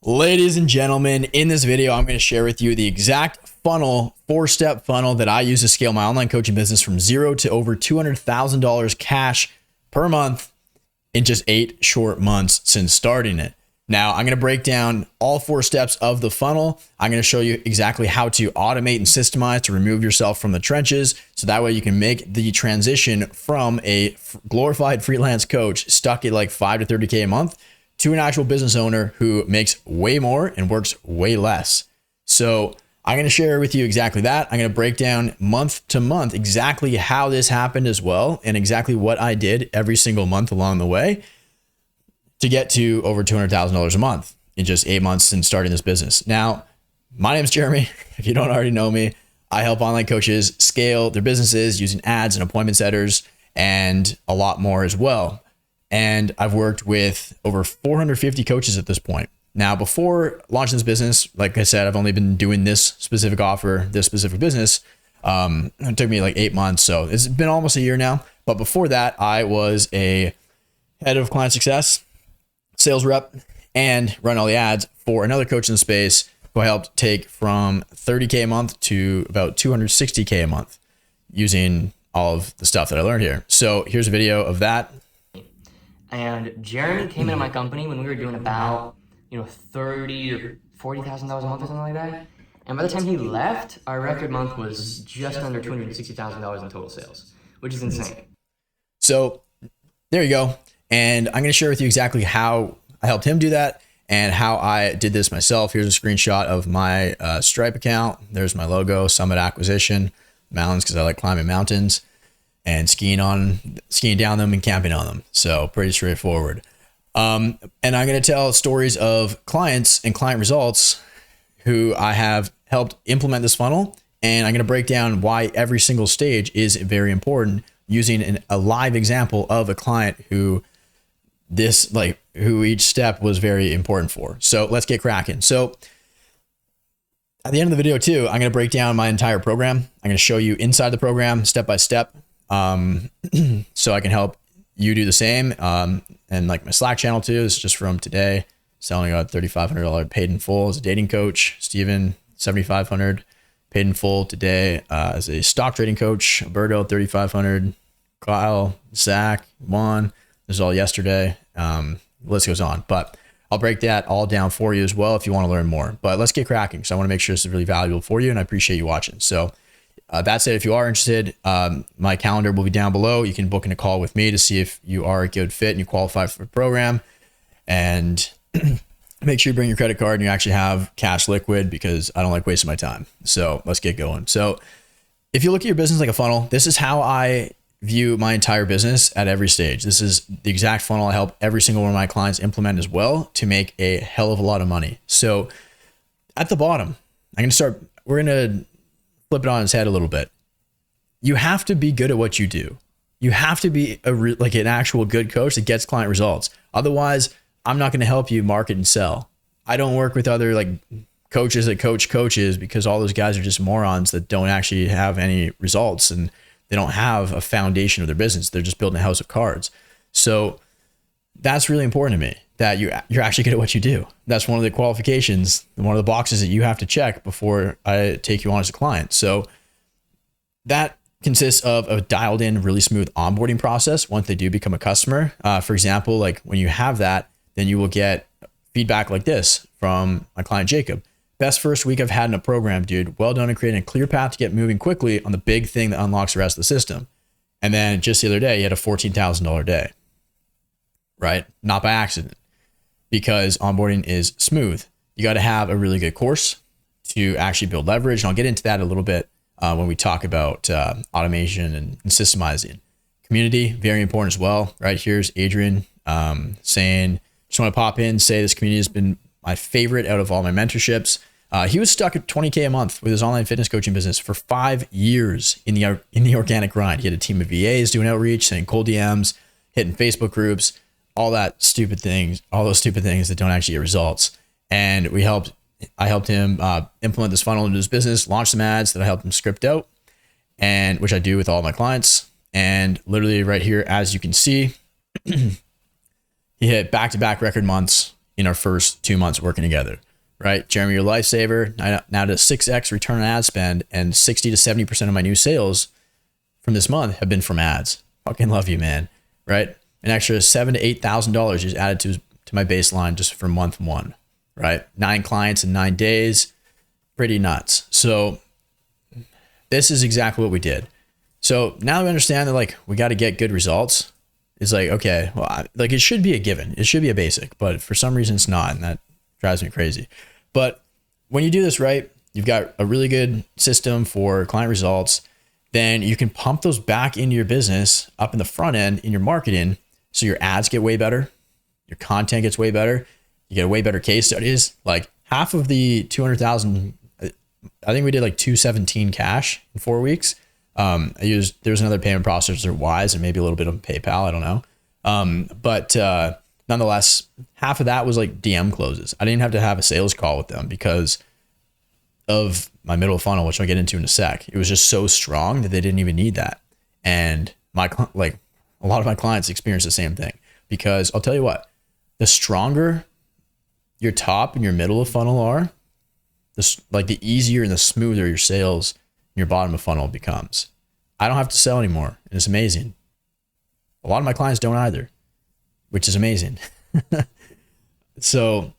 Ladies and gentlemen, in this video, I'm going to share with you the exact funnel, 4-step funnel that I use to scale my online coaching business from zero to over $200,000 cash per month in just 8 short months since starting it. Now, I'm going to break down all 4 steps of the funnel. I'm going to show you exactly how to automate and systemize to remove yourself from the trenches. So that way you can make the transition from a glorified freelance coach stuck at like 5 to 30K a month to an actual business owner who makes way more and works way less. So I'm going to share with you exactly that. I'm going to break down month to month exactly how this happened as well and exactly what I did every single month along the way to get to over $200,000 a month in just 8 months since starting this business. Now, my name is Jeremy. If you don't already know me, I help online coaches scale their businesses using ads and appointment setters and a lot more as well. And I've worked with over 450 coaches at this point. Now, before launching this business, like I said, I've only been doing this specific offer, this specific business. It took me like 8 months. So it's been almost a year now. But before that, I was a head of client success, sales rep, and run all the ads for another coach in the space who I helped take from 30K a month to about 260K a month using all of the stuff that I learned here. So here's a video of that. And Jeremy came into my company when we were doing about, $30,000 or $40,000 a month or something like that. And by the time he left, our record month was just under $260,000 in total sales, which is insane. So there you go. And I'm going to share with you exactly how I helped him do that and how I did this myself. Here's a screenshot of my Stripe account. There's my logo, Summit Acquisition, mountains, because I like climbing mountains and skiing down them and camping on them. So pretty straightforward. And I'm going to tell stories of clients and client results who I have helped implement this funnel. And I'm going to break down why every single stage is very important using a live example of a client who each step was very important for. So let's get cracking. So at the end of the video too, I'm going to break down my entire program. I'm going to show you inside the program step by step. So I can help you do the same. And like my Slack channel too is just from today, selling a $3,500 paid in full as a dating coach. Steven, $7,500 paid in full today, as a stock trading coach. Alberto, $3,500. Kyle, Zach, Juan, this is all yesterday. The list goes on, but I'll break that all down for you as well if you want to learn more. But let's get cracking. So I want to make sure this is really valuable for you, and I appreciate you watching. So that said, if you are interested, my calendar will be down below. You can book in a call with me to see if you are a good fit and you qualify for the program. And make sure you bring your credit card and you actually have cash liquid, because I don't like wasting my time. So let's get going. So if you look at your business like a funnel, this is how I view my entire business at every stage. This is the exact funnel I help every single one of my clients implement as well to make a hell of a lot of money. So at the bottom, we're going to flip it on its head a little bit. You have to be good at what you do. You have to be an actual good coach that gets client results. Otherwise, I'm not going to help you market and sell. I don't work with other coaches that coach coaches, because all those guys are just morons that don't actually have any results and they don't have a foundation of their business. They're just building a house of cards. So that's really important to me, that you're actually good at what you do. That's one of the qualifications, one of the boxes that you have to check before I take you on as a client. So that consists of a dialed in, really smooth onboarding process once they do become a customer. For example, like when you have that, then you will get feedback like this from my client, Jacob. Best first week I've had in a program, dude. Well done in creating a clear path to get moving quickly on the big thing that unlocks the rest of the system. And then just the other day, he had a $14,000 day, right? Not by accident, because onboarding is smooth. You got to have a really good course to actually build leverage. And I'll get into that a little bit when we talk about automation and systemizing. Community, very important as well, right? Here's Adrian saying, just want to pop in, say this community has been my favorite out of all my mentorships. He was stuck at 20K a month with his online fitness coaching business for 5 years in the organic grind. He had a team of VAs doing outreach, sending cold DMs, hitting Facebook groups, all those stupid things that don't actually get results. And I helped him implement this funnel into his business, launch some ads that I helped him script out, and which I do with all my clients. And literally right here, as you can see, he hit back-to-back record months in our first 2 months working together, right? Jeremy, your lifesaver, now to 6x return on ad spend, and 60 to 70% of my new sales from this month have been from ads. Fucking love you, man. Right? An extra $7,000 to $8,000 just added to my baseline just for month one, right? 9 clients in 9 days, pretty nuts. So this is exactly what we did. So now we understand that like we got to get good results. It's like, okay, well, like it should be a given. It should be a basic, but for some reason it's not, and that drives me crazy. But when you do this right, you've got a really good system for client results. Then you can pump those back into your business up in the front end in your marketing. So your ads get way better. Your content gets way better. You get way better case studies. Like half of the 200,000, I think we did like 217 cash in 4 weeks. There was another payment processor, Wise, and maybe a little bit of PayPal. I don't know. But nonetheless, half of that was like DM closes. I didn't have to have a sales call with them because of my middle funnel, which I'll get into in a sec. It was just so strong that they didn't even need that. And like a lot of my clients experience the same thing, because I'll tell you what, the stronger your top and your middle of funnel are, the easier and the smoother your sales and your bottom of funnel becomes. I don't have to sell anymore. And it's amazing. A lot of my clients don't either, which is amazing. So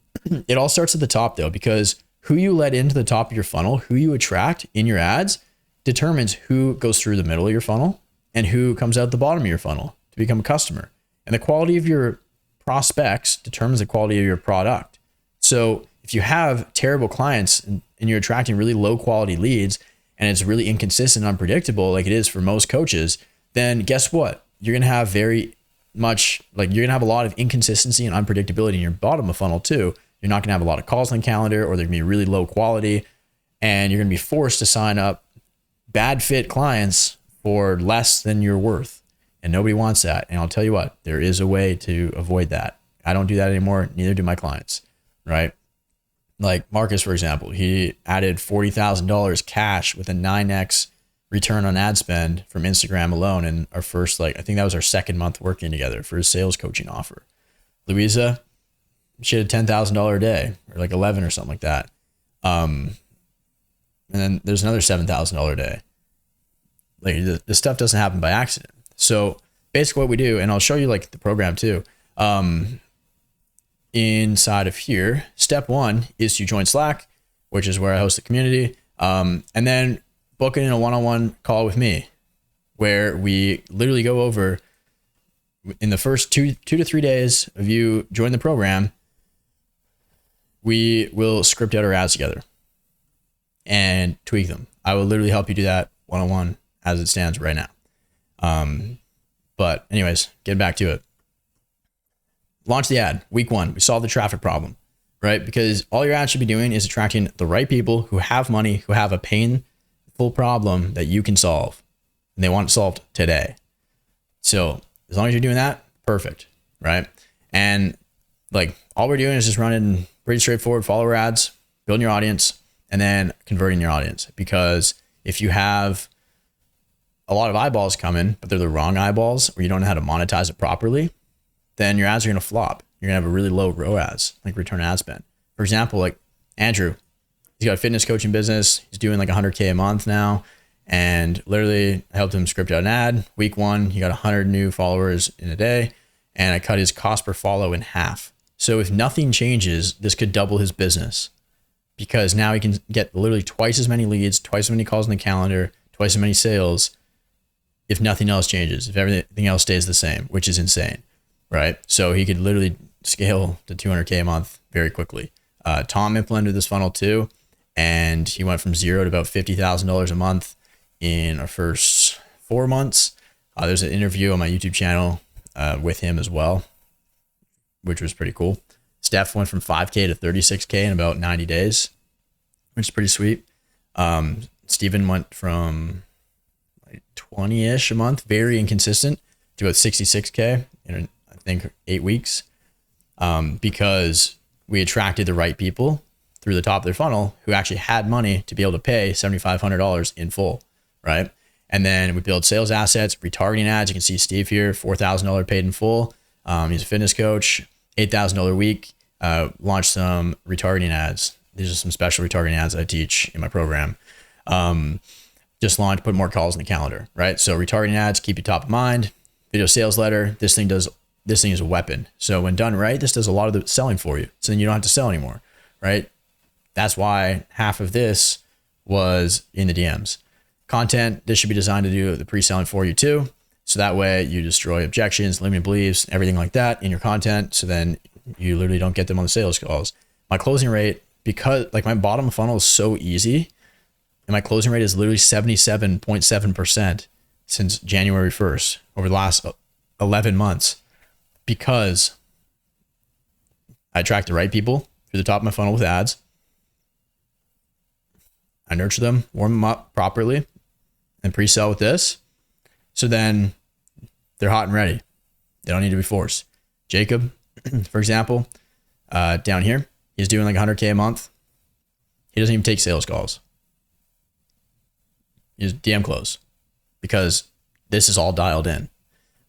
it all starts at the top though, because who you let into the top of your funnel, who you attract in your ads, determines who goes through the middle of your funnel and who comes out the bottom of your funnel to become a customer. And the quality of your prospects determines the quality of your product. So if you have terrible clients and you're attracting really low quality leads and it's really inconsistent and unpredictable, like it is for most coaches, then guess what? You're going to have you're going to have a lot of inconsistency and unpredictability in your bottom of funnel too. You're not going to have a lot of calls on the calendar, or they're going to be really low quality, and you're going to be forced to sign up bad fit clients for less than you're worth. And nobody wants that. And I'll tell you what, there is a way to avoid that. I don't do that anymore. Neither do my clients, right? Like Marcus, for example, he added $40,000 cash with a 9x return on ad spend from Instagram alone in our first, I think that was our second month working together for his sales coaching offer. Louisa, she had a $10,000 a day, or like 11 or something like that. And then there's another $7,000 a day. Like this stuff doesn't happen by accident. So basically what we do, and I'll show you like the program too. Inside of here, step 1 is to join Slack, which is where I host the community. And then book in a one-on-one call with me, where we literally go over in the first two to 3 days of you join the program. We will script out our ads together and tweak them. I will literally help you do that one-on-one as it stands right now. But anyways, getting back to it. Launch the ad. Week 1, we solve the traffic problem, right? Because all your ads should be doing is attracting the right people who have money, who have a painful problem that you can solve, and they want it solved today. So as long as you're doing that, perfect, right? And like all we're doing is just running pretty straightforward follower ads, building your audience, and then converting your audience. Because if you have a lot of eyeballs coming, but they're the wrong eyeballs, or you don't know how to monetize it properly, then your ads are going to flop. You're going to have a really low ROAS, like return on ad spend. For example, like Andrew, he's got a fitness coaching business. He's doing like 100K a month now. And literally I helped him script out an ad. Week 1, he got 100 new followers in a day, and I cut his cost per follow in half. So if nothing changes, this could double his business, because now he can get literally twice as many leads, twice as many calls on the calendar, twice as many sales, if nothing else changes, if everything else stays the same, which is insane, right? So he could literally scale to 200K a month very quickly. Tom implemented this funnel too, and he went from 0 to about $50,000 a month in our first 4 months. There's an interview on my YouTube channel with him as well, which was pretty cool. Steph went from 5K to 36K in about 90 days, which is pretty sweet. Steven went from like 20-ish a month, very inconsistent, to about 66K in I think 8 weeks, because we attracted the right people through the top of their funnel who actually had money to be able to pay $7,500 in full, right? And then we build sales assets, retargeting ads. You can see Steve here, $4,000 paid in full. He's a fitness coach, $8,000 a week Launched some retargeting ads. These are some special retargeting ads that I teach in my program. Just launched, put more calls in the calendar, right? So retargeting ads keep you top of mind. Video sales letter. This thing is a weapon. So when done right, this does a lot of the selling for you. So then you don't have to sell anymore, right? That's why half of this was in the DMs. Content, this should be designed to do the pre-selling for you too. So that way you destroy objections, limiting beliefs, everything like that in your content. So then you literally don't get them on the sales calls. My closing rate, because like my bottom funnel is so easy, and my closing rate is literally 77.7% since January 1st over the last 11 months, because I attract the right people through the top of my funnel with ads. I nurture them, warm them up properly, and pre-sell with this. So then they're hot and ready. They don't need to be forced. Jacob, for example, down here, he's doing like 100K a month. He doesn't even take sales calls. He just DM close, because this is all dialed in,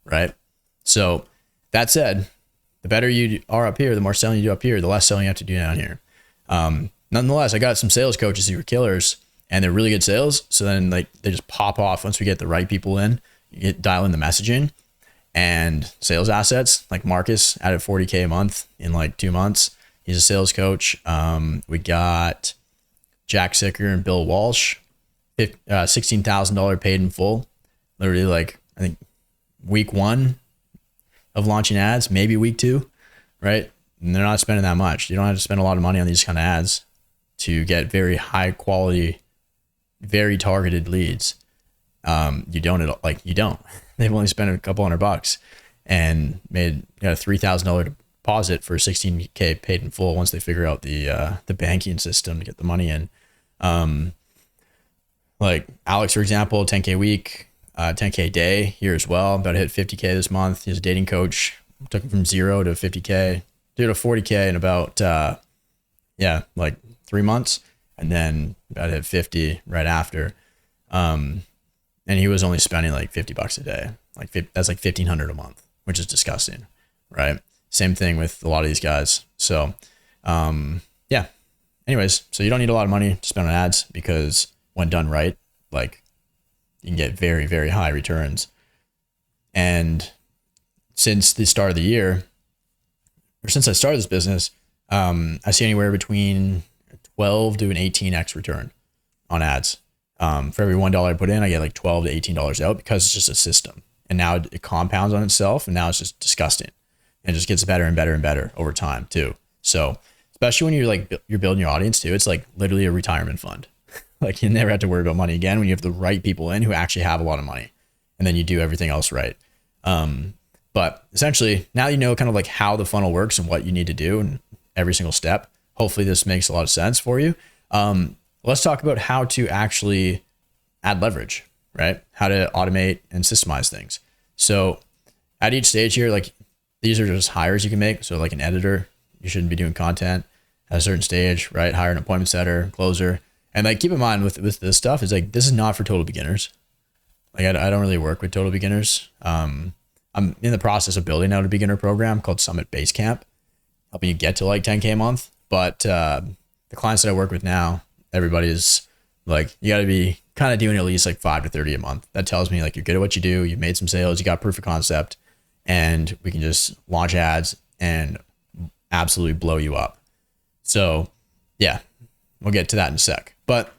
right? So that said, the better you are up here, the more selling you do up here, the less selling you have to do down here. Nonetheless, I got some sales coaches who are killers, and they're really good sales. So then like they just pop off once we get the right people in, dial in the messaging and sales assets. Like Marcus added 40K a month in like 2 months. He's a sales coach. We got Jack Sicker and Bill Walsh, $16,000 paid in full. Literally like, I think week 1 of launching ads, maybe week 2, right? And they're not spending that much. You don't have to spend a lot of money on these kind of ads to get very high quality, very targeted leads. You don't. They've only spent a couple $100 and got a $3,000 deposit for 16K paid in full once they figure out the banking system to get the money in. Like Alex, for example, 10K a week, 10K a day here as well. About to hit 50K this month. He's a dating coach. Took him from 0 to 50K. Did a 40K in about, like 3 months, and then about to hit 50 right after. And he was only spending like $50 a day. That's like 1,500 a month, which is disgusting, right? Same thing with a lot of these guys. So, yeah. Anyways, so you don't need a lot of money to spend on ads, because when done right, like you can get very, very high returns. And since the start of the year, or since I started this business, I see anywhere between 12 to an 18x return on ads. For every $1 I put in, I get like $12 to $18 out, because it's just a system. And now it compounds on itself, and now it's just disgusting. And it just gets better and better and better over time too. So especially when you're building your audience too, it's like literally a retirement fund. Like you never have to worry about money again when you have the right people in who actually have a lot of money, and then you do everything else right. But essentially now you know kind of like how the funnel works and what you need to do in every single step. Hopefully this makes a lot of sense for you. Let's talk about how to actually add leverage, right? How to automate and systemize things. So at each stage here, like these are just hires you can make. So like an editor, you shouldn't be doing content at a certain stage, right? Hire an appointment setter, closer. And like, keep in mind with this stuff is like, this is not for total beginners. Like I don't really work with total beginners. I'm in the process of building out a beginner program called Summit Basecamp, helping you get to like 10K a month. But the clients that I work with now, everybody is like, you got to be kind of doing at least like 5 to 30 a month. That tells me like you're good at what you do. You've made some sales, you got proof of concept, and we can just launch ads and absolutely blow you up. So yeah, we'll get to that in a sec. But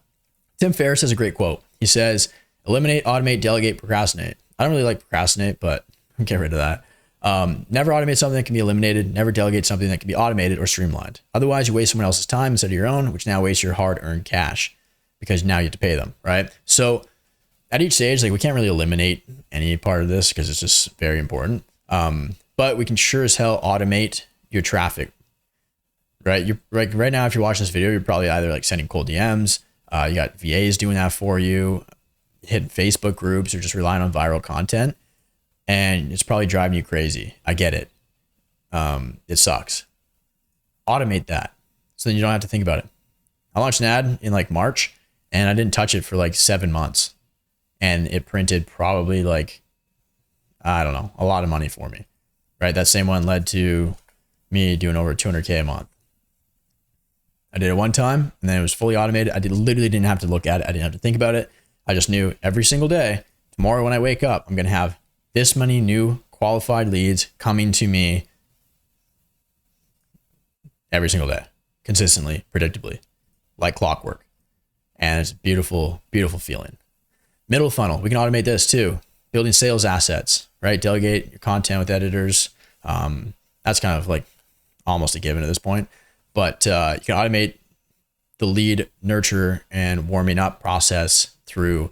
Tim Ferriss has a great quote. He says, eliminate, automate, delegate, procrastinate. I don't really like procrastinate, but get rid of that. Never automate something that can be eliminated. Never delegate something that can be automated or streamlined. Otherwise, you waste someone else's time instead of your own, which now wastes your hard-earned cash, because now you have to pay them, right? So at each stage, like we can't really eliminate any part of this because it's just very important. But we can sure as hell automate your traffic, right? You're like right now, if you're watching this video, you're probably either like sending cold DMs. You got VAs doing that for you, hitting Facebook groups, or just relying on viral content. And it's probably driving you crazy. I get it. It sucks. Automate that so then you don't have to think about it. I launched an ad in like March, and I didn't touch it for like 7 months, and it printed probably like, I don't know, a lot of money for me, right? That same one led to me doing over 200K a month. I did it one time and then it was fully automated. I literally didn't have to look at it. I didn't have to think about it. I just knew every single day, tomorrow when I wake up, I'm going to have this many new qualified leads coming to me every single day, consistently, predictably, like clockwork. And it's a beautiful, beautiful feeling. Middle funnel, we can automate this too. Building sales assets, right? Delegate your content with editors. That's kind of like almost a given at this point, but you can automate the lead nurture and warming up process through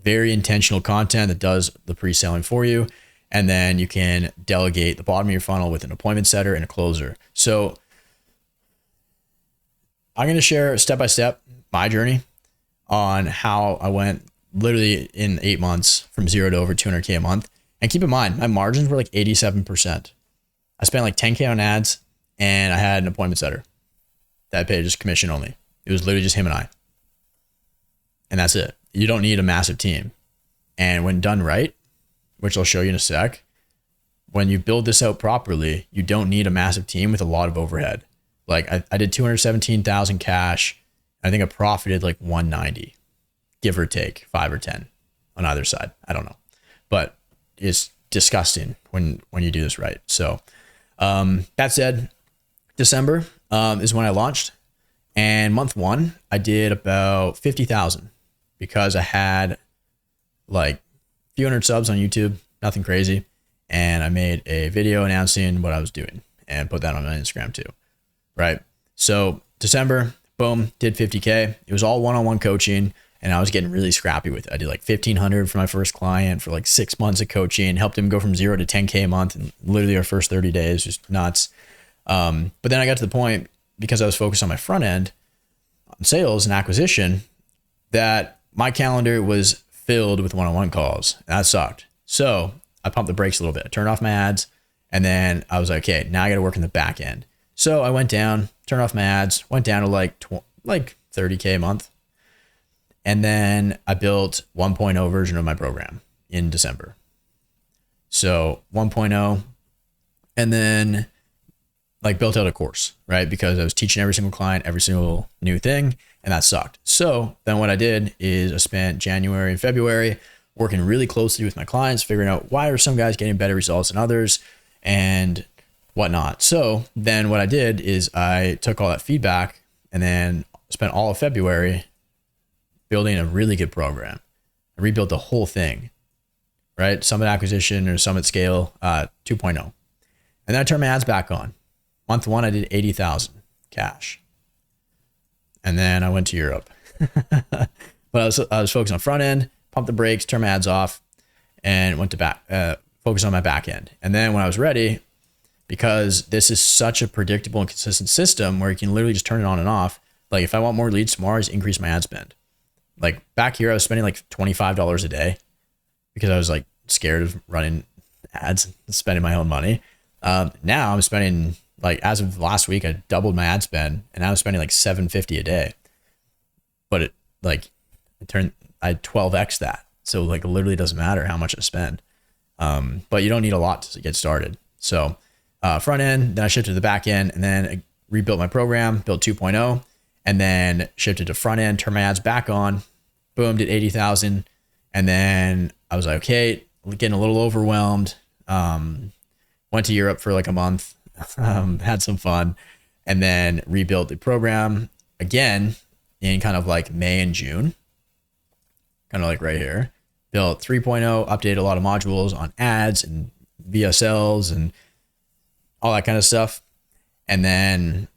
very intentional content that does the pre-selling for you. And then you can delegate the bottom of your funnel with an appointment setter and a closer. So I'm going to share step-by-step my journey on how I went literally in 8 months from 0 to over 200K a month. And keep in mind, my margins were like 87%. I spent like 10K on ads and I had an appointment setter that paid just commission only. It was literally just him and I. And that's it. You don't need a massive team. And when done right, which I'll show you in a sec, when you build this out properly, you don't need a massive team with a lot of overhead. Like I did 217,000 cash. I think I profited like 190, give or take 5 or 10 on either side. I don't know, but it's disgusting when you do this right. So that said, December is when I launched, and month 1 I did about 50,000 because I had like a few hundred subs on YouTube, nothing crazy. And I made a video announcing what I was doing and put that on my Instagram too. Right. So December, boom, did 50K. It was all one-on-one coaching and I was getting really scrappy with it. I did like 1,500 for my first client for like 6 months of coaching, helped him go from 0 to 10K a month in literally our first 30 days, just nuts. But then I got to the point, because I was focused on my front end on sales and acquisition, that my calendar was filled with one-on-one calls. And that sucked. So I pumped the brakes a little bit. I turned off my ads and then I was like, okay, now I got to work in the back end. So I went down, turned off my ads, went down to like 30K a month. And then I built 1.0 version of my program in December. So 1.0, and then like built out a course, right? Because I was teaching every single client, every single new thing, and that sucked. So then what I did is I spent January and February working really closely with my clients, figuring out why are some guys getting better results than others and whatnot. So then what I did is I took all that feedback and then spent all of February building a really good program. I rebuilt the whole thing, right? Summit Acquisition or Summit Scale 2.0. And then I turned my ads back on. Month 1, I did 80,000 cash. And then I went to Europe. But I was focused on front end, pumped the brakes, turned my ads off, and went to focus on my back end. And then when I was ready, because this is such a predictable and consistent system where you can literally just turn it on and off. Like if I want more leads tomorrow, I just increase my ad spend. Like back here, I was spending like $25 a day because I was like scared of running ads and spending my own money. Now I'm spending, like, as of last week, I doubled my ad spend and I'm spending like $750 a day. But I 12x that. So like it literally doesn't matter how much I spend. But you don't need a lot to get started. So front end, then I shifted to the back end, and then I rebuilt my program, built 2.0, and then shifted to front end, turned my ads back on, boom, did 80,000. And then I was like, okay, getting a little overwhelmed. Went to Europe for like a month, had some fun, and then rebuilt the program again in kind of like May and June, kind of like right here. Built 3.0, updated a lot of modules on ads and VSLs and all that kind of stuff. And then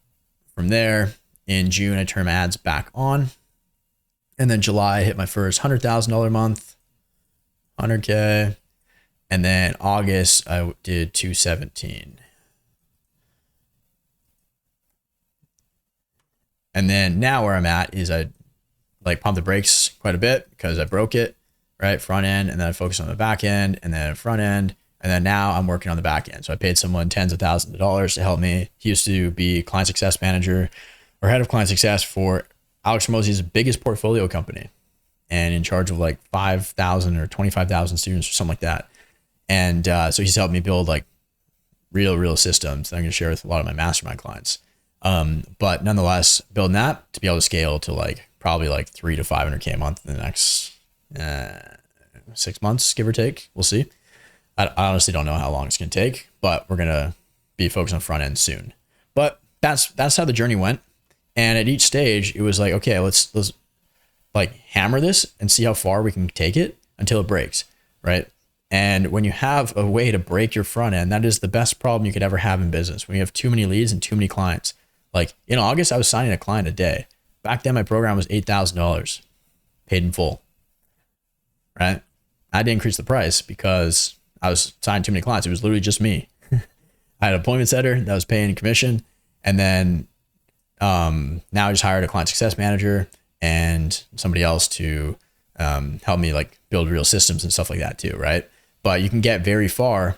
from there in June, I turned my ads back on. And then July, I hit my first $100,000 month, 100K. And then August, I did 217. And then now where I'm at is I like pump the brakes quite a bit because I broke it, right? Front end, and then I focused on the back end, and then front end. And then now I'm working on the back end. So I paid someone tens of thousands of dollars to help me. He used to be client success manager or head of client success for Alex Hormozi's biggest portfolio company and in charge of like 5,000 or 25,000 students or something like that. And so he's helped me build like real systems that I'm going to share with a lot of my mastermind clients. But nonetheless, building that to be able to scale to like probably like 300 to 500K a month in the next 6 months, give or take. We'll see. I honestly don't know how long it's going to take, but we're going to be focused on front end soon. But that's how the journey went. And at each stage, it was like, okay, let's like hammer this and see how far we can take it until it breaks, right? And when you have a way to break your front end, that is the best problem you could ever have in business. When you have too many leads and too many clients. Like in August, I was signing a client a day. Back then, my program was $8,000 paid in full, right? I had to increase the price because I was signing too many clients. It was literally just me. I had an appointment setter that was paying commission. And then now I just hired a client success manager and somebody else to help me like build real systems and stuff like that too, right? But you can get very far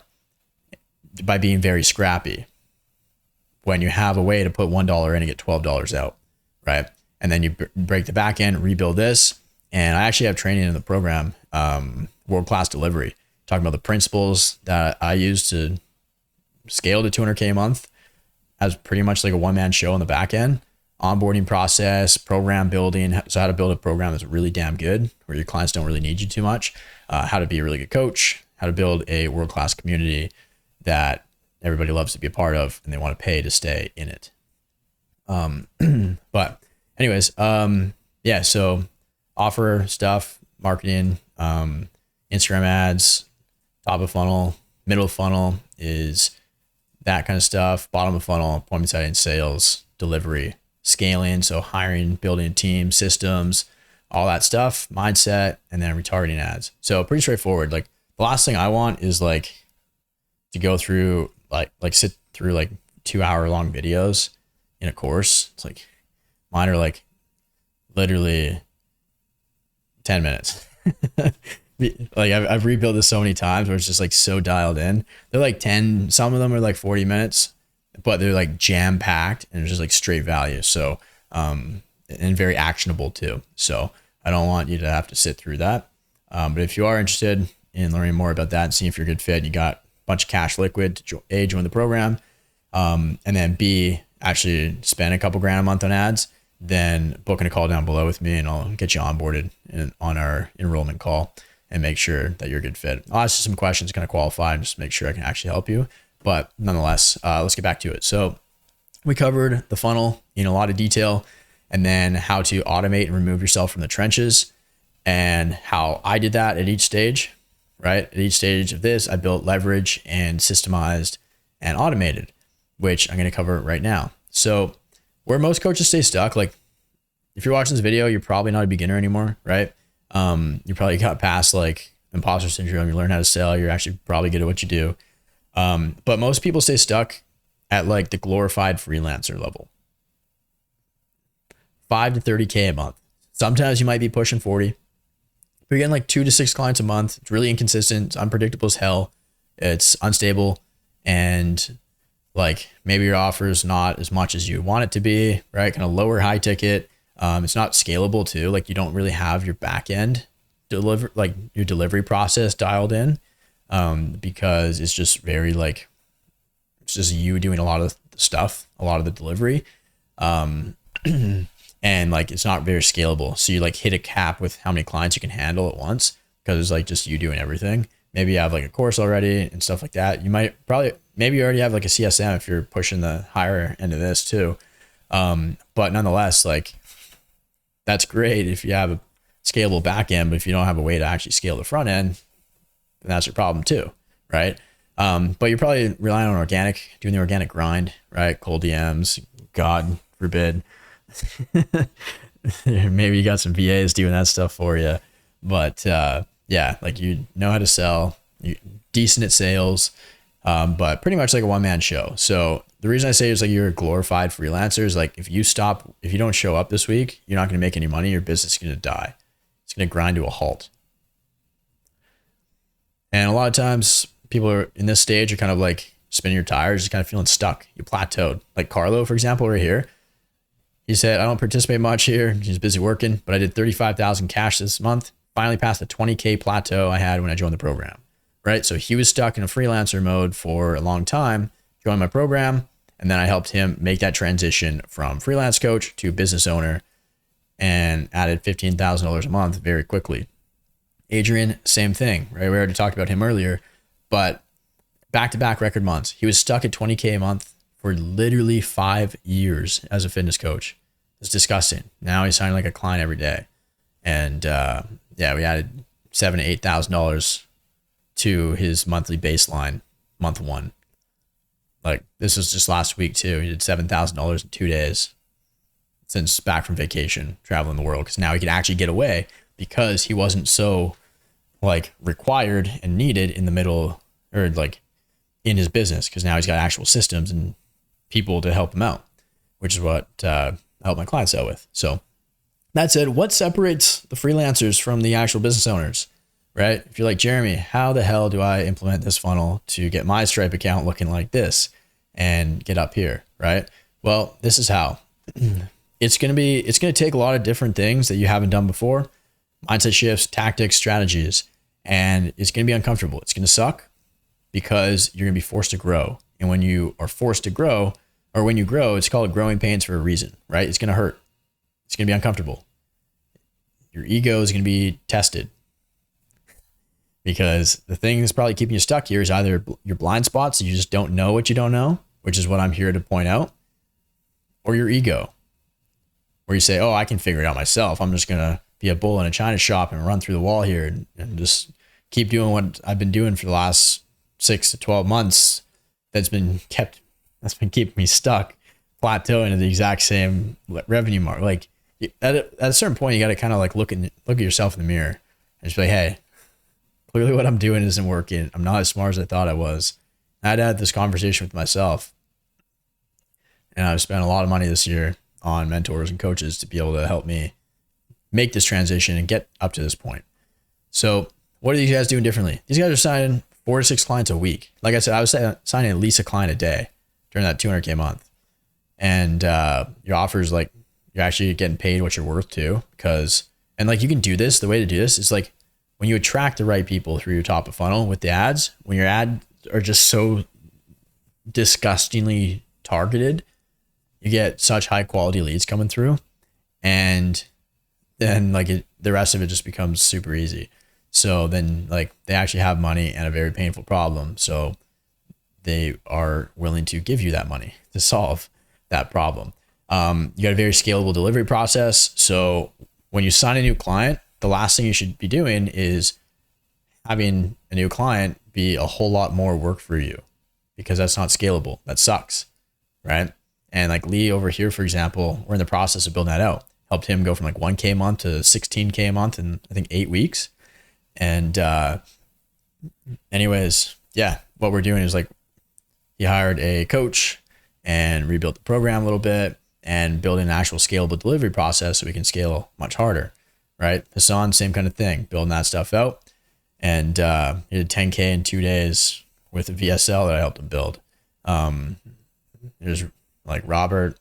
by being very scrappy when you have a way to put $1 in and get $12 out, right? And then you break the back end, rebuild this. And I actually have training in the program, world-class delivery, talking about the principles that I use to scale to 200K a month as pretty much like a one-man show on the back end, onboarding process, program building. So how to build a program that's really damn good where your clients don't really need you too much, how to be a really good coach, how to build a world-class community that everybody loves to be a part of and they want to pay to stay in it. But anyways, yeah, so offer stuff, marketing, Instagram ads, top of funnel, middle of funnel is that kind of stuff. Bottom of funnel, appointment setting, sales, delivery, scaling. So hiring, building a team, systems, all that stuff, mindset, and then retargeting ads. So pretty straightforward. Like the last thing I want is like to go through like sit through like 2-hour long videos in a course. It's like mine are like literally 10 minutes. Like I've rebuilt this so many times where it's just like so dialed in. They're like 10, some of them are like 40 minutes, but they're like jam packed and it's just like straight value. So, and very actionable too. So I don't want you to have to sit through that. But if you are interested in learning more about that and seeing if you're a good fit, you got a bunch of cash liquid to join the program. And then B, actually spend a couple grand a month on ads, then booking a call down below with me and I'll get you onboarded on our enrollment call and make sure that you're a good fit. I'll ask you some questions, kind of qualify and just make sure I can actually help you. But nonetheless, let's get back to it. So we covered the funnel in a lot of detail and then how to automate and remove yourself from the trenches and how I did that at each stage, right? At each stage of this, I built leverage and systemized and automated, which I'm going to cover right now. So where most coaches stay stuck, like if you're watching this video, you're probably not a beginner anymore, right? You probably got past like imposter syndrome. You learn how to sell. You're actually probably good at what you do. But most people stay stuck at like the glorified freelancer level, 5 to 30K a month. Sometimes you might be pushing 40. But you're getting like 2 to 6 clients a month. It's really inconsistent. It's unpredictable as hell. It's unstable. And like maybe your offer is not as much as you want it to be, right? Kind of lower high ticket. It's not scalable too. Like you don't really have your back end like your delivery process dialed in, because it's just very like, it's just you doing a lot of the stuff, a lot of the delivery. And like, it's not very scalable. So you like hit a cap with how many clients you can handle at once because it's like just you doing everything. Maybe you have like a course already and stuff like that. You might maybe you already have like a CSM if you're pushing the higher end of this too. But nonetheless, like that's great if you have a scalable back end, but if you don't have a way to actually scale the front end, then that's your problem too, right? But you're probably relying on doing the organic grind, right? Cold DMs, God forbid. Maybe you got some VAs doing that stuff for you, but yeah, like you know how to sell, you decent at sales, but pretty much like a one-man show. So the reason I say is like you're a glorified freelancer is like if you don't show up this week, you're not going to make any money. Your business is going to die. It's going to grind to a halt. And a lot of times people are in this stage are kind of like spinning your tires, just kind of feeling stuck. You plateaued. Like Carlo, for example, right here. He said, I don't participate much here. He's busy working, but I did 35,000 cash this month. Finally passed the 20K plateau I had when I joined the program, right? So he was stuck in a freelancer mode for a long time, joined my program, and then I helped him make that transition from freelance coach to business owner and added $15,000 a month very quickly. Adrian, same thing, right? We already talked about him earlier, but back-to-back record months. He was stuck at 20K a month for literally 5 years as a fitness coach. It's disgusting. Now he's signing like a client every day. And we added $7,000 to $8,000 to his monthly baseline month one. Like this was just last week too. He did $7,000 in 2 days since back from vacation, traveling the world. Because now he can actually get away because he wasn't so like required and needed in the middle or like in his business. Because now he's got actual systems and people to help him out, which is what I help my clients out with. So that said, what separates the freelancers from the actual business owners, right? If you're like, Jeremy, how the hell do I implement this funnel to get my Stripe account looking like this and get up here, right? Well, this is how. It's going to take a lot of different things that you haven't done before, mindset shifts, tactics, strategies, and it's going to be uncomfortable. It's going to suck because you're going to be forced to grow. And when you are forced to grow, or when you grow, it's called growing pains for a reason, right? It's going to hurt. It's going to be uncomfortable. Your ego is going to be tested because the thing that's probably keeping you stuck here is either your blind spots, so you just don't know what you don't know, which is what I'm here to point out, or your ego, where you say, oh, I can figure it out myself. I'm just going to be a bull in a china shop and run through the wall here and just keep doing what I've been doing for the last 6 to 12 months that's been keeping me stuck, plateauing at the exact same revenue mark. Like at a certain point, you got to kind of like look at yourself in the mirror and just be like, hey, clearly what I'm doing isn't working. I'm not as smart as I thought I was. I had to have this conversation with myself. And I've spent a lot of money this year on mentors and coaches to be able to help me make this transition and get up to this point. So what are these guys doing differently? These guys are signing 4 to 6 clients a week. Like I said, I was signing at least a client a day during that 200K a month. And your offers, like, you're actually getting paid what you're worth too. And like, you can do this. The way to do this is like when you attract the right people through your top of funnel with the ads, when your ads are just so disgustingly targeted, you get such high quality leads coming through. And then like the rest of it just becomes super easy. So then like they actually have money and a very painful problem. So they are willing to give you that money to solve that problem. You got a very scalable delivery process. So when you sign a new client, the last thing you should be doing is having a new client be a whole lot more work for you, because that's not scalable. That sucks, right? And like Lee over here, for example, we're in the process of building that out. Helped him go from like 1K a month to 16K a month in I think 8 weeks. And anyways, yeah, what we're doing is like he hired a coach and rebuilt the program a little bit and building an actual scalable delivery process so we can scale much harder, right? Hassan, same kind of thing, building that stuff out. And he did 10K in 2 days with a VSL that I helped him build. There's like Robert,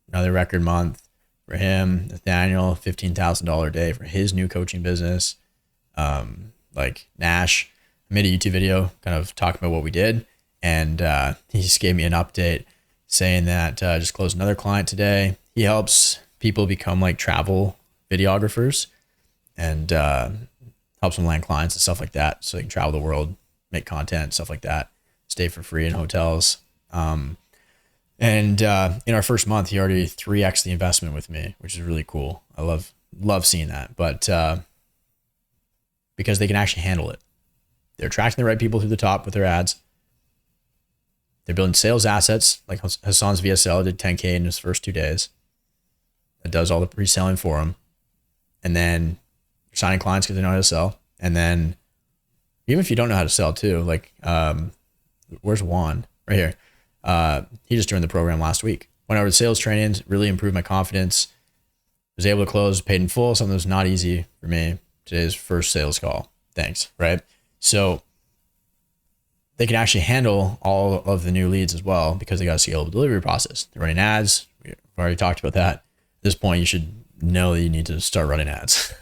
another record month for him. Nathaniel, $15,000 a day for his new coaching business. Like Nash, I made a YouTube video kind of talking about what we did. And he just gave me an update saying that just closed another client today. He helps people become like travel videographers and helps them land clients and stuff like that. So they can travel the world, make content, stuff like that, stay for free in hotels. And in our first month, he already 3x the investment with me, which is really cool. I love seeing that. But because they can actually handle it. They're attracting the right people through the top with their ads. They're building sales assets, like Hassan's VSL did 10K in his first 2 days. It does all the pre-selling for him. And then you're signing clients because they know how to sell. And then even if you don't know how to sell too, like where's Juan? Right here. He just joined the program last week. Went over to sales trainings, really improved my confidence. Was able to close paid in full, something that was not easy for me. Today's first sales call. Thanks, right? So they can actually handle all of the new leads as well because they got a scalable delivery process. They're running ads. We've already talked about that. At this point, you should know that you need to start running ads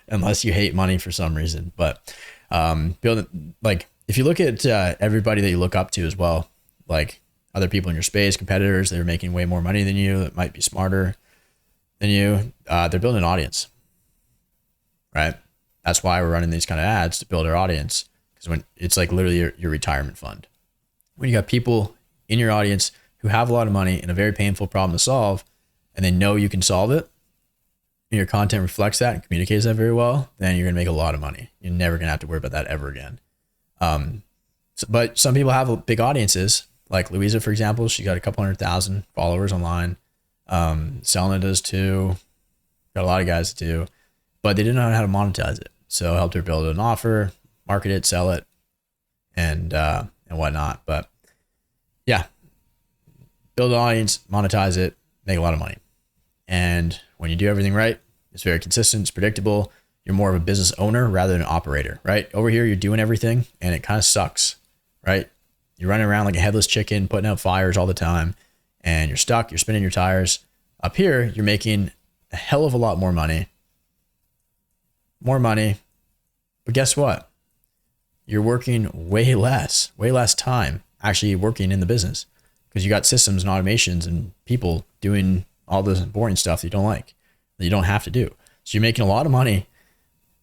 unless you hate money for some reason. But building, like, if you look at everybody that you look up to as well, like other people in your space, competitors that are making way more money than you, that might be smarter than you. They're building an audience, right? That's why we're running these kind of ads, to build our audience. Because when it's like literally your retirement fund. When you got people in your audience who have a lot of money and a very painful problem to solve, and they know you can solve it, and your content reflects that and communicates that very well, then you're going to make a lot of money. You're never going to have to worry about that ever again. But some people have big audiences, like Louisa, for example. She got a couple 100,000 followers online. Selena does too. Got a lot of guys that do, but they didn't know how to monetize it. So I helped her build an offer, market it, sell it, and whatnot. But yeah, build an audience, monetize it, make a lot of money. And when you do everything right, it's very consistent, it's predictable. You're more of a business owner rather than an operator, right? Over here, you're doing everything and it kind of sucks, right? You're running around like a headless chicken, putting out fires all the time, and you're stuck, you're spinning your tires. Up here, you're making a hell of a lot more money. But guess what? You're working way less time actually working in the business, because you got systems and automations and people doing all the boring stuff that you don't like, that you don't have to do. So you're making a lot of money.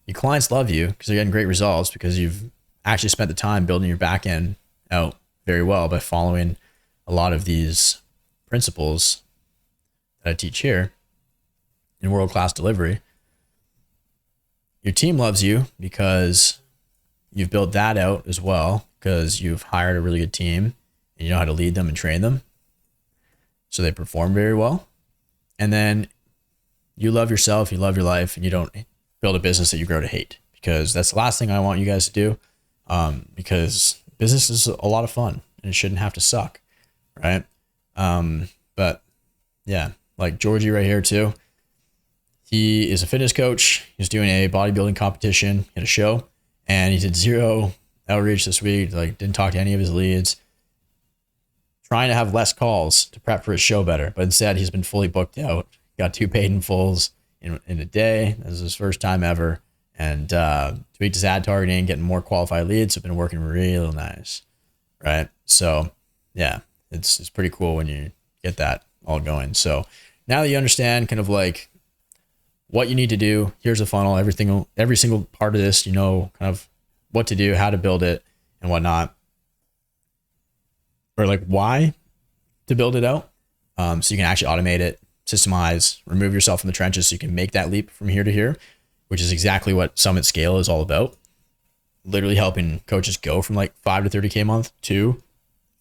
Your clients love you because they're getting great results, because you've actually spent the time building your back end out very well by following a lot of these principles that I teach here in world-class delivery. Your team loves you because you've built that out as well, because you've hired a really good team and you know how to lead them and train them so they perform very well. And then you love yourself, you love your life, and you don't build a business that you grow to hate, because that's the last thing I want you guys to do. Because business is a lot of fun and it shouldn't have to suck, right? But yeah, like Georgie right here too. He is a fitness coach. He's doing a bodybuilding competition at a show, and he did 0 outreach this week. Like, didn't talk to any of his leads, trying to have less calls to prep for his show better. But instead, he's been fully booked out. Got 2 paid in fulls in a day. This is his first time ever. And tweaked his ad targeting, getting more qualified leads. Have been working real nice, right? So yeah, it's pretty cool when you get that all going. So now that you understand kind of like what you need to do, here's a funnel, every single part of this, you know, kind of what to do, how to build it and whatnot, or like why to build it out. So you can actually automate it, systemize, remove yourself from the trenches so you can make that leap from here to here, which is exactly what Summit Scale is all about. Literally helping coaches go from like 5 to 30K a month to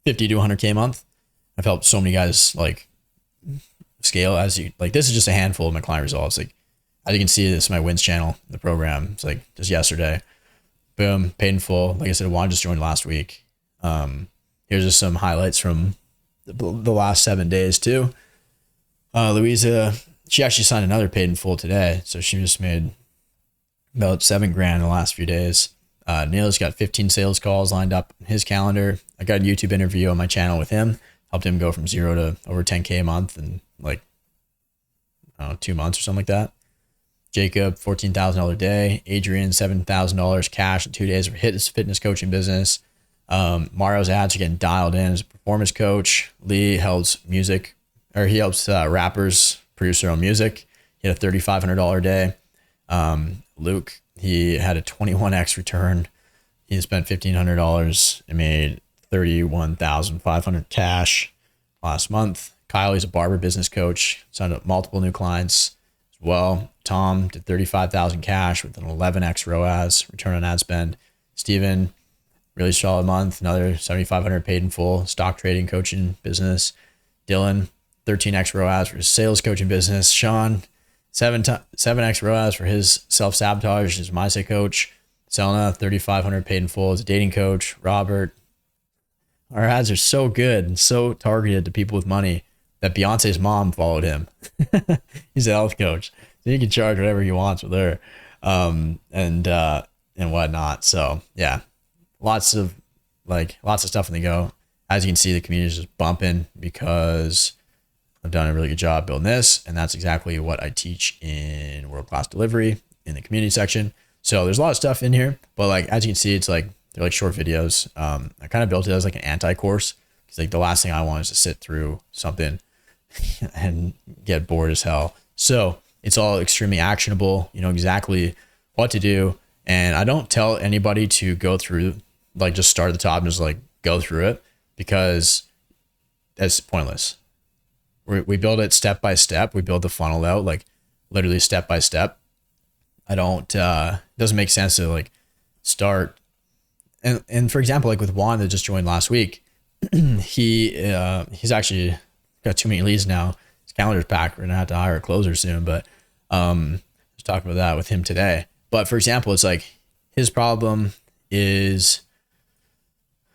50 to 100K a month. I've helped so many guys like scale as you like. This is just a handful of my client results. Like, as you can see, this is my wins channel, the program. It's like just yesterday, boom, paid in full. Like I said, Juan just joined last week. Here's just some highlights from the last 7 days too. Louisa, she actually signed another paid in full today. So she just made about $7,000 in the last few days. Neil's got 15 sales calls lined up in his calendar. I got a YouTube interview on my channel with him, helped him go from 0 to over 10K a month in like, I don't know, 2 months or something like that. Jacob, $14,000 a day. Adrian, $7,000 cash in 2 days for his fitness coaching business. Mario's ads are getting dialed in as a performance coach. Lee helps rappers produce their own music. He had a $3,500 a day. Luke, he had a 21x return. He spent $1,500 and made $31,500 cash last month. Kyle, he's a barber business coach, signed up multiple new clients as well. Tom did 35,000 cash with an 11x ROAS, return on ad spend. Steven, really solid month, another 7,500 paid in full, stock trading coaching business. Dylan, 13x ROAS for his sales coaching business. Sean, 7x ROAS for his self-sabotage as a mindset coach. Selena, 3,500 paid in full as a dating coach. Robert, our ads are so good and so targeted to people with money that Beyonce's mom followed him. He's a health coach, so you can charge whatever you want with her, and whatnot. So yeah, lots of stuff in the go. As you can see, the community is just bumping because I've done a really good job building this, and that's exactly what I teach in World Class Delivery in the community section. So there's a lot of stuff in here, but like as you can see, it's like they're like short videos. I kind of built it as like an anti-course. Because like the last thing I want is to sit through something and get bored as hell. So it's all extremely actionable. You know exactly what to do. And I don't tell anybody to go through, like just start at the top and just like go through it, because that's pointless. We build it step by step. We build the funnel out like literally step by step. I don't, it doesn't make sense to like start. And for example, like with Juan that just joined last week, he's actually got too many leads now. His calendar's packed. We're gonna have to hire a closer soon, but I was talking about that with him today. But for example, it's like his problem is,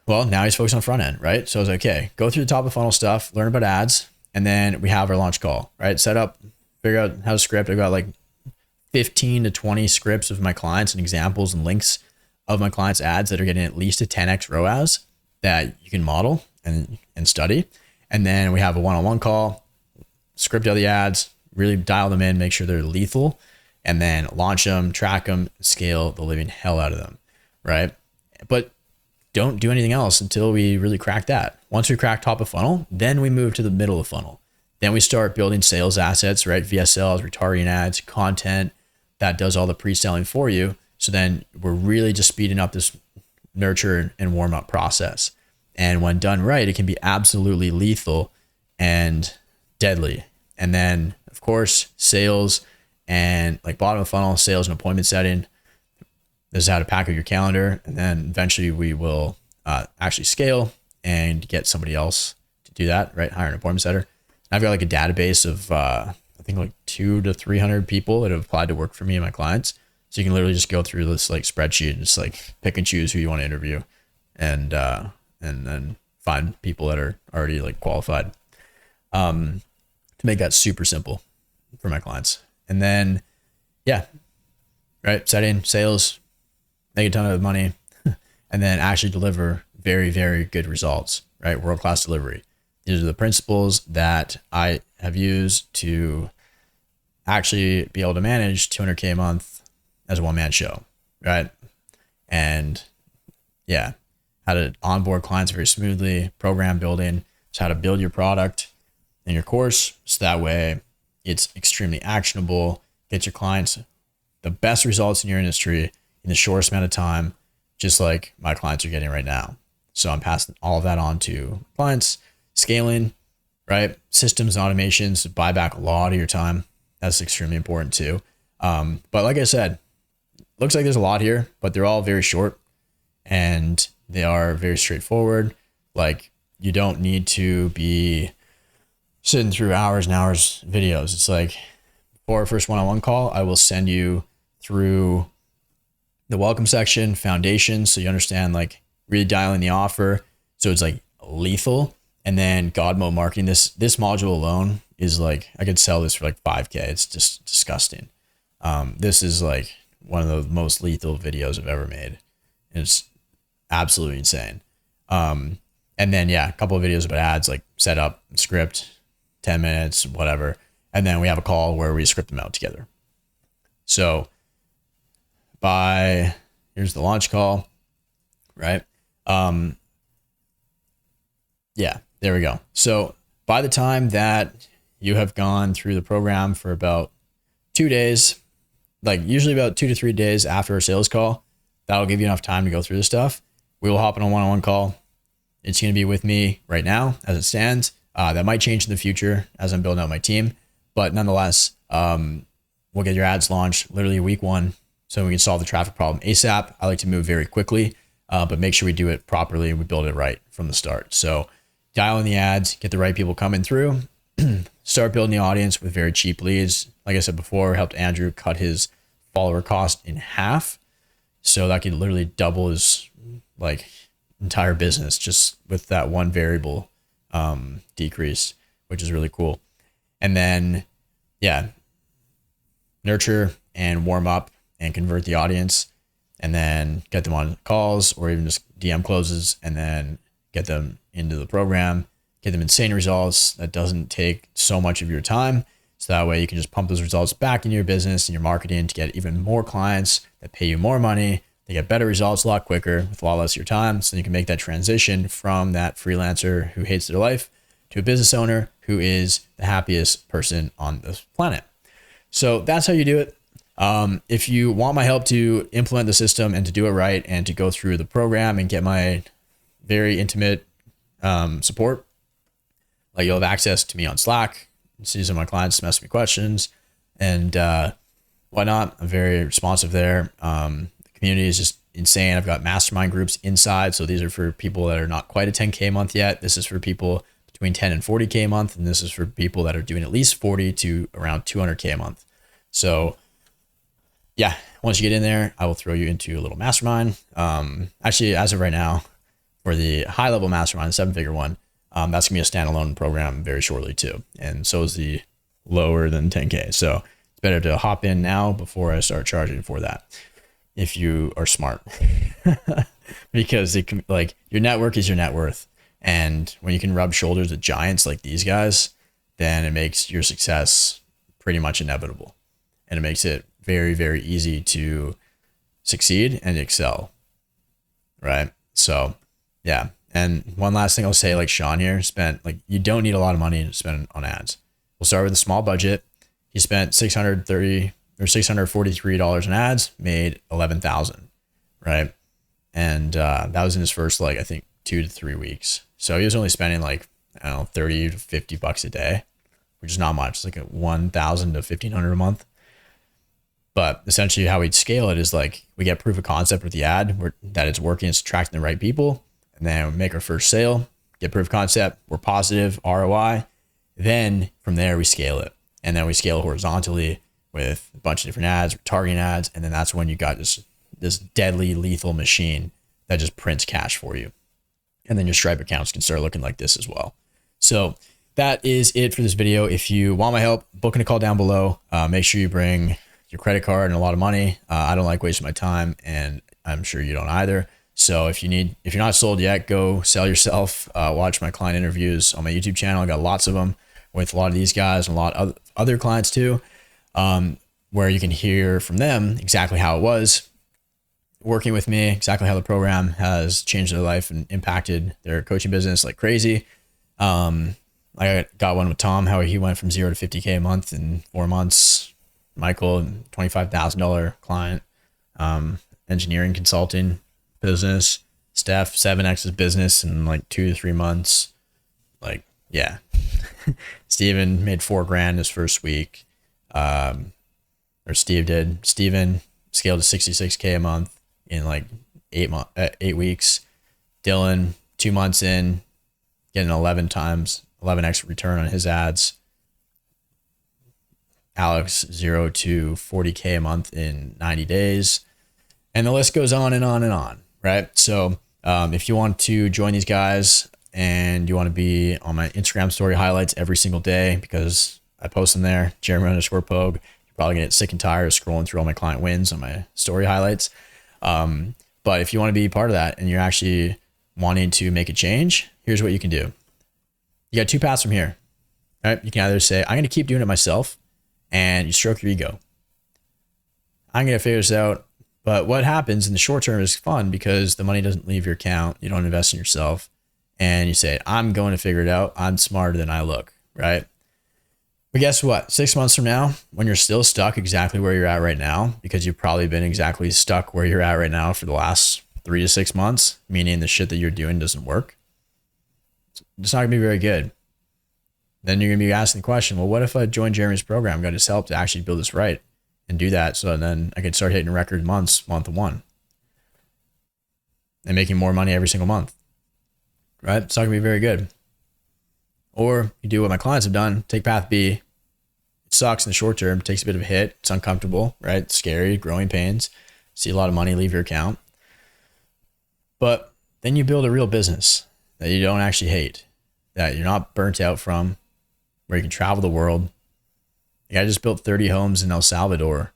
well, now he's focused on front end, right? So I was like, okay, go through the top of funnel stuff, learn about ads, and then we have our launch call, right? Set up, figure out how to script. I've got like 15 to 20 scripts of my clients and examples and links of my clients' ads that are getting at least a 10x ROAS that you can model and study. And then we have a one-on-one call, script out the ads, really dial them in, make sure they're lethal, and then launch them, track them, scale the living hell out of them, right? But don't do anything else until we really crack that. Once we crack top of funnel, then we move to the middle of funnel. Then we start building sales assets, right? VSLs, retargeting ads, content that does all the pre-selling for you. So then we're really just speeding up this nurture and warm up process. And when done right, it can be absolutely lethal and deadly. And then of course, sales and like bottom of funnel, sales and appointment setting. This is how to pack up your calendar. And then eventually we will actually scale and get somebody else to do that, right? Hire an appointment setter. And I've got like a database of, I think like 200 to 300 people that have applied to work for me and my clients. So you can literally just go through this like spreadsheet and just like pick and choose who you want to interview and then find people that are already like qualified, to make that super simple for my clients. And then, yeah, right. Setting sales, make a ton of money, and then actually deliver very, very good results, right? World-class delivery. These are the principles that I have used to actually be able to manage 200K a month as a one-man show, right? And yeah, how to onboard clients very smoothly, program building, so how to build your product and your course. So that way it's extremely actionable, get your clients the best results in your industry in the shortest amount of time, just like my clients are getting right now. So I'm passing all of that on to clients, scaling, right? Systems and automations to buy back a lot of your time. That's extremely important too. But like I said, looks like there's a lot here, but they're all very short and they are very straightforward. Like you don't need to be sitting through hours and hours videos. It's like for our first one-on-one call, I will send you through the welcome section, foundation, so you understand like really dialing the offer. So it's like lethal. And then God mode marketing. This module alone is like, I could sell this for like 5K. It's just disgusting. This is like one of the most lethal videos I've ever made. It's absolutely insane. And then yeah, a couple of videos about ads, like set up, script, 10 minutes, whatever. And then we have a call where we script them out together. So here's the launch call, right? Yeah, there we go. So by the time that you have gone through the program for about 2 days, like usually about 2 to 3 days after a sales call, that'll give you enough time to go through this stuff. We will hop on a one-on-one call. It's going to be with me right now as it stands. That might change in the future as I'm building out my team, but nonetheless, we'll get your ads launched literally week 1 so we can solve the traffic problem ASAP. I like to move very quickly, but make sure we do it properly and we build it right from the start. So dial in the ads, get the right people coming through, start building the audience with very cheap leads. Like I said before, helped Andrew cut his follower cost in half. So that could literally double his like entire business just with that one variable decrease, which is really cool. And then, yeah, nurture and warm up and convert the audience, and then get them on calls or even just DM closes, and then get them into the program, get them insane results that doesn't take so much of your time. So that way you can just pump those results back into your business and your marketing to get even more clients that pay you more money, They get better results a lot quicker with a lot less of your time. So you can make that transition from that freelancer who hates their life to a business owner who is the happiest person on this planet. So that's how you do it. If you want my help to implement the system and to do it right and to go through the program and get my very intimate support, like you'll have access to me on Slack. See some of my clients ask me questions and whatnot. I'm very responsive there. The community is just insane. I've got mastermind groups inside. So these are for people that are not quite a 10K a month yet. This is for people between 10 and 40K a month. And this is for people that are doing at least 40 to around 200K a month. So yeah, once you get in there, I will throw you into a little mastermind. Actually, as of right now, for the high level mastermind, the 7-figure one, that's gonna be a standalone program very shortly too. And so is the lower than 10K. So it's better to hop in now before I start charging for that, if you are smart, because it can, like, your network is your net worth. And when you can rub shoulders with giants like these guys, then it makes your success pretty much inevitable. And it makes it very, very easy to succeed and excel. Right. So yeah. And one last thing I'll say, like Sean here spent, like, you don't need a lot of money to spend on ads. We'll start with a small budget. He spent $643 in ads, made 11,000. Right. And that was in his first, like, I think 2 to 3 weeks. So he was only spending like, I don't know, 30 to 50 bucks a day, which is not much. It's like a 1,000 to 1,500 a month. But essentially how we'd scale it is like, we get proof of concept with the ad that it's working, it's attracting the right people. And then we make our first sale, get proof of concept, we're positive ROI. Then from there we scale it. And then we scale horizontally with a bunch of different ads, targeting ads. And then that's when you got this deadly lethal machine that just prints cash for you. And then your Stripe accounts can start looking like this as well. So that is it for this video. If you want my help, booking a call down below. Make sure you bring your credit card and a lot of money. I don't like wasting my time, and I'm sure you don't either. So if you're not sold yet, go sell yourself. Watch my client interviews on my YouTube channel. I got lots of them with a lot of these guys and a lot of other clients too, where you can hear from them exactly how it was working with me, exactly how the program has changed their life and impacted their coaching business like crazy. I got one with Tom, how he went from 0 to 50K a month in 4 months. Michael, $25,000 client, engineering consulting business. Steph, 7X's business in like 2 to 3 months. Like, yeah. Steven made $4,000 his first week. Or Steve did. Steven scaled to 66K a month in like 8 weeks. Dylan, 2 months in, getting 11x return on his ads. Alex, 0 to 40K a month in 90 days. And the list goes on and on and on, right? So if you want to join these guys and you want to be on my Instagram story highlights every single day, because I post them there, Jeremy_Pogue, you're probably gonna get sick and tired of scrolling through all my client wins on my story highlights. But if you want to be part of that and you're actually wanting to make a change, here's what you can do. You got 2 paths from here, right? You can either say, I'm going to keep doing it myself, and you stroke your ego. I'm going to figure this out. But what happens in the short term is fun because the money doesn't leave your account. You don't invest in yourself. And you say, I'm going to figure it out. I'm smarter than I look, right? But guess what? 6 months from now, when you're still stuck exactly where you're at right now, because you've probably been exactly stuck where you're at right now for the last 3 to 6 months, meaning the shit that you're doing doesn't work, it's not going to be very good. Then you're going to be asking the question, well, what if I join Jeremy's program? Got his help to actually build this right and do that. So then I could start hitting record months, month one, and making more money every single month, right? It's not going to be very good. Or you do what my clients have done, take path B. It sucks in the short term, takes a bit of a hit. It's uncomfortable, right? It's scary, growing pains. See a lot of money leave your account. But then you build a real business that you don't actually hate, that you're not burnt out from, where you can travel the world. Like, I just built 30 homes in El Salvador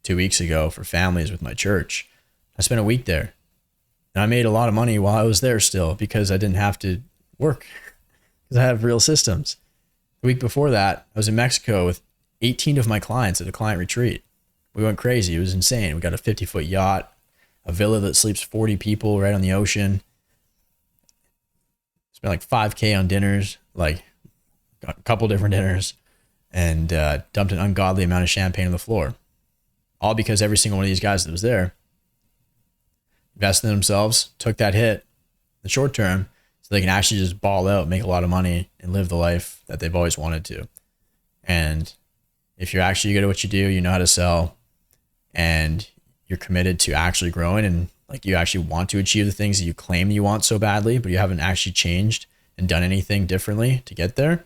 2 weeks ago for families with my church. I spent a week there. And I made a lot of money while I was there still because I didn't have to work, because I have real systems. The week before that, I was in Mexico with 18 of my clients at a client retreat. We went crazy. It was insane. We got a 50-foot yacht. a villa that sleeps 40 people right on the ocean. Spent like 5K on dinners, like got a couple different dinners, and dumped an ungodly amount of champagne on the floor. All because every single one of these guys that was there invested in themselves, took that hit in the short term so they can actually just ball out, make a lot of money, and live the life that they've always wanted to. And if you're actually good at what you do, you know how to sell, and you're committed to actually growing, and like you actually want to achieve the things that you claim you want so badly, but you haven't actually changed and done anything differently to get there,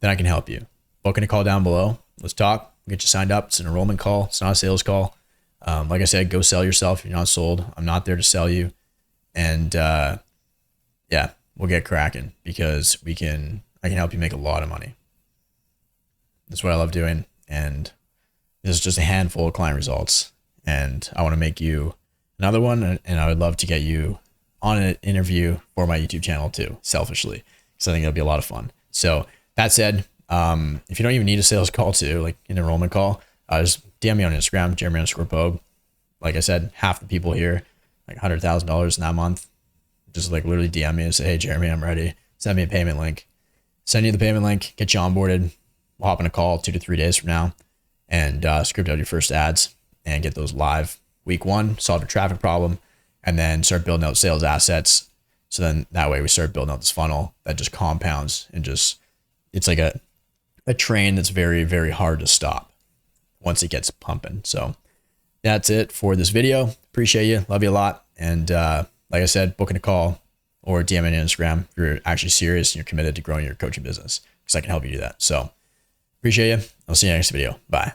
then I can help you. Booking a call down below. Let's talk. Get you signed up. It's an enrollment call. It's not a sales call. Like I said, go sell yourself if you're not sold. I'm not there to sell you. And yeah, we'll get cracking because I can help you make a lot of money. That's what I love doing. And this is just a handful of client results. And I want to make you another one. And I would love to get you on an interview for my YouTube channel too, selfishly, because I think it'll be a lot of fun. So that said, if you don't even need a sales call too, like an enrollment call, just DM me on Instagram, Jeremy_Pogue. Like I said, half the people here, like $100,000 in that month, just like literally DM me and say, hey, Jeremy, I'm ready. Send me a payment link. Send you the payment link, get you onboarded. We'll hop in a call 2 to 3 days from now and script out your first ads and get those live week 1, solve your traffic problem, and then start building out sales assets. So then that way we start building out this funnel that just compounds and just, it's like a train that's very, very hard to stop once it gets pumping. So that's it for this video. Appreciate you. Love you a lot. And like I said, booking a call or DM me on Instagram if you're actually serious and you're committed to growing your coaching business, because I can help you do that. So appreciate you. I'll see you in the next video. Bye.